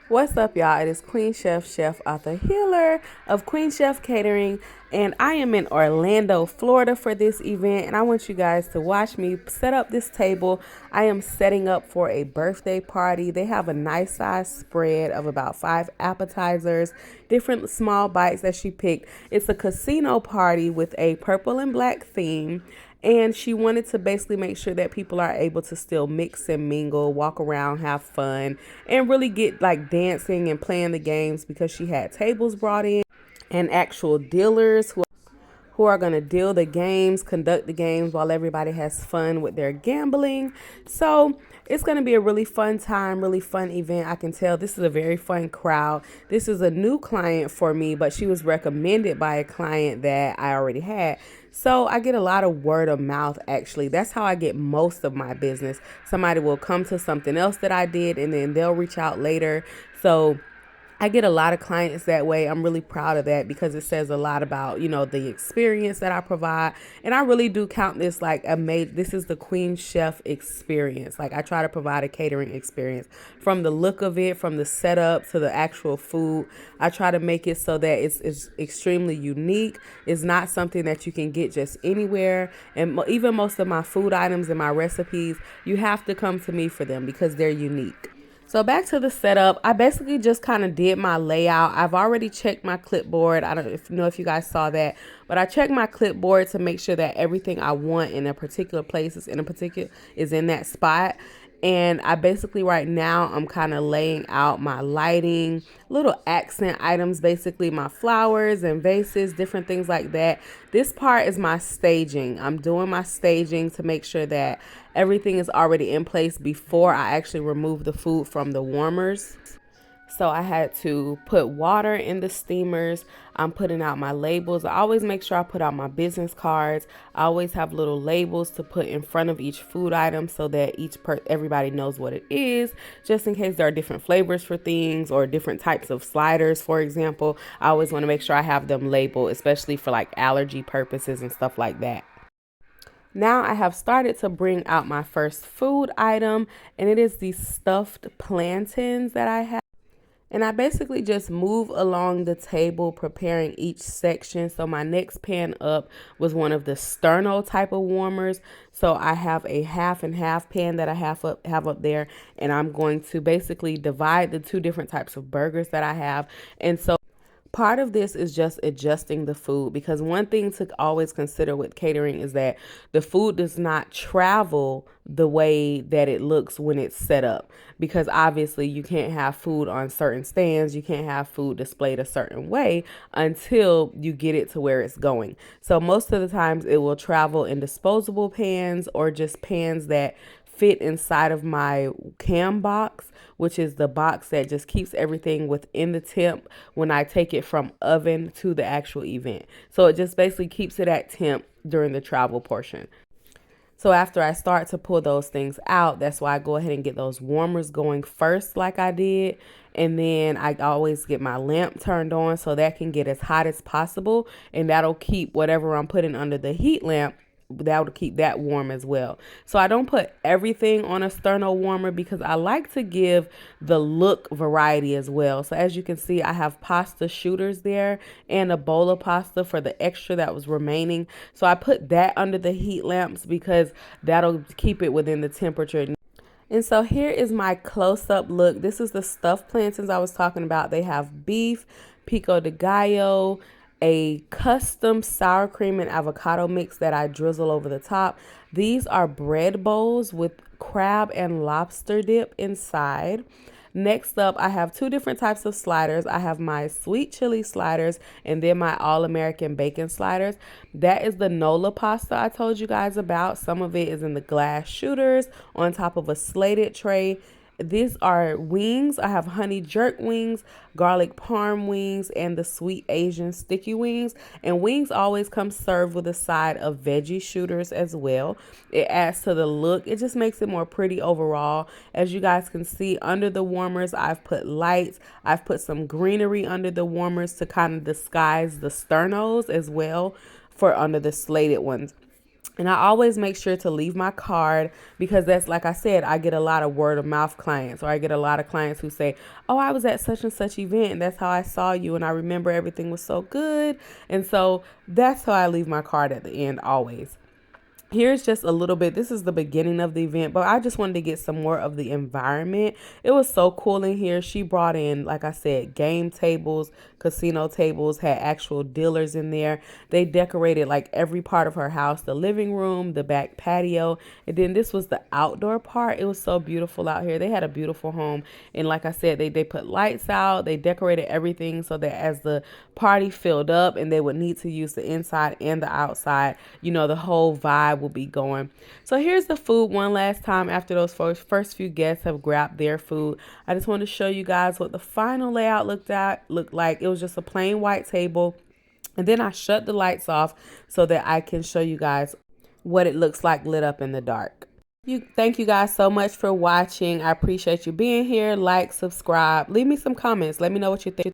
What's up, y'all? It is Queen Chef Author Healer of Queen Chef Catering, and I am in Orlando, Florida for this event, and I want you guys to watch me set up this table. I am setting up for a birthday party. They have a nice size spread of about 5 appetizers, different small bites that she picked. It's a casino party with a purple and black theme. And she wanted to basically make sure that people are able to still mix and mingle, walk around, have fun, and really get like dancing and playing the games because she had tables brought in and actual dealers who are going to deal the games, conduct the games while everybody has fun with their gambling. So it's going to be a really fun time, really fun event. I can tell this is a very fun crowd. This is a new client for me, but she was recommended by a client that I already had. So I get a lot of word of mouth, actually. That's how I get most of my business. Somebody will come to something else that I did, and then they'll reach out later. So I get a lot of clients that way. I'm really proud of that because it says a lot about, the experience that I provide. And I really do count this like this is the Queen Chef experience. Like I try to provide a catering experience from the look of it, from the setup to the actual food. I try to make it so that it's extremely unique. It's not something that you can get just anywhere. And even most of my food items and my recipes, you have to come to me for them because they're unique. So back to the setup, I basically just kind of did my layout. I've already checked my clipboard. I don't know if you guys saw that, but I checked my clipboard to make sure that everything I want in a particular place is in that spot. And I basically right now I'm kind of laying out my lighting, little accent items, basically my flowers and vases, different things like that. This part is my staging. I'm doing my staging to make sure that everything is already in place before I actually remove the food from the warmers. So I had to put water in the steamers. I'm putting out my labels. I always make sure I put out my business cards. I always have little labels to put in front of each food item so that everybody knows what it is, just in case there are different flavors for things or different types of sliders, for example. I always want to make sure I have them labeled, especially for like allergy purposes and stuff like that. Now I have started to bring out my first food item, and it is these stuffed plantains that I have. And I basically just move along the table preparing each section. So my next pan up was one of the sterno type of warmers. So I have a half and half pan that I have up there, and I'm going to basically divide the two different types of burgers that I have. And so part of this is just adjusting the food, because one thing to always consider with catering is that the food does not travel the way that it looks when it's set up, because obviously you can't have food on certain stands, you can't have food displayed a certain way until you get it to where it's going. So most of the times it will travel in disposable pans or just pans that fit inside of my cam box, which is the box that just keeps everything within the temp when I take it from oven to the actual event. So it just basically keeps it at temp during the travel portion. So after I start to pull those things out, that's why I go ahead and get those warmers going first like I did. And then I always get my lamp turned on so that can get as hot as possible. And that'll keep whatever I'm putting under the heat lamp, that would keep that warm as well. So I don't put everything on a sterno warmer because I like to give the look variety as well. So as you can see, I have pasta shooters there and a bowl of pasta for the extra that was remaining. So I put that under the heat lamps because that'll keep it within the temperature. And so here is my close-up look. This is the stuffed plantains I was talking about. They have beef, pico de gallo, a custom sour cream and avocado mix that I drizzle over the top. These are bread bowls with crab and lobster dip inside. Next up, I have two different types of sliders. I have my sweet chili sliders and then my all-American bacon sliders. That is the Nola pasta I told you guys about. Some of it is in the glass shooters on top of a slated tray. These are wings. I have honey jerk wings, garlic parm wings, and the sweet Asian sticky wings. And wings always come served with a side of veggie shooters as well. It adds to the look. It just makes it more pretty overall. As you guys can see, under the warmers, I've put lights. I've put some greenery under the warmers to kind of disguise the sternos as well for under the slated ones. And I always make sure to leave my card because that's, like I said, I get a lot of word of mouth clients, or I get a lot of clients who say, oh, I was at such and such event and that's how I saw you and I remember everything was so good. And so that's how I leave my card at the end always. Here's just a little bit. This is the beginning of the event, but I just wanted to get some more of the environment. It was so cool in here. She brought in, like I said, game tables, casino tables, had actual dealers in there. They decorated like every part of her house, the living room, the back patio, and then this was the outdoor part. It was so beautiful out here. They had a beautiful home, and like I said, they put lights out. They decorated everything so that as the party filled up and they would need to use the inside and the outside, you know, the whole vibe will be going. So here's the food one last time after those first few guests have grabbed their food. I just want to show you guys what the final layout looked like. It was just a plain white table. And then I shut the lights off so that I can show you guys what it looks like lit up in the dark. Thank you guys so much for watching. I appreciate you being here. Like, subscribe, leave me some comments. Let me know what you think.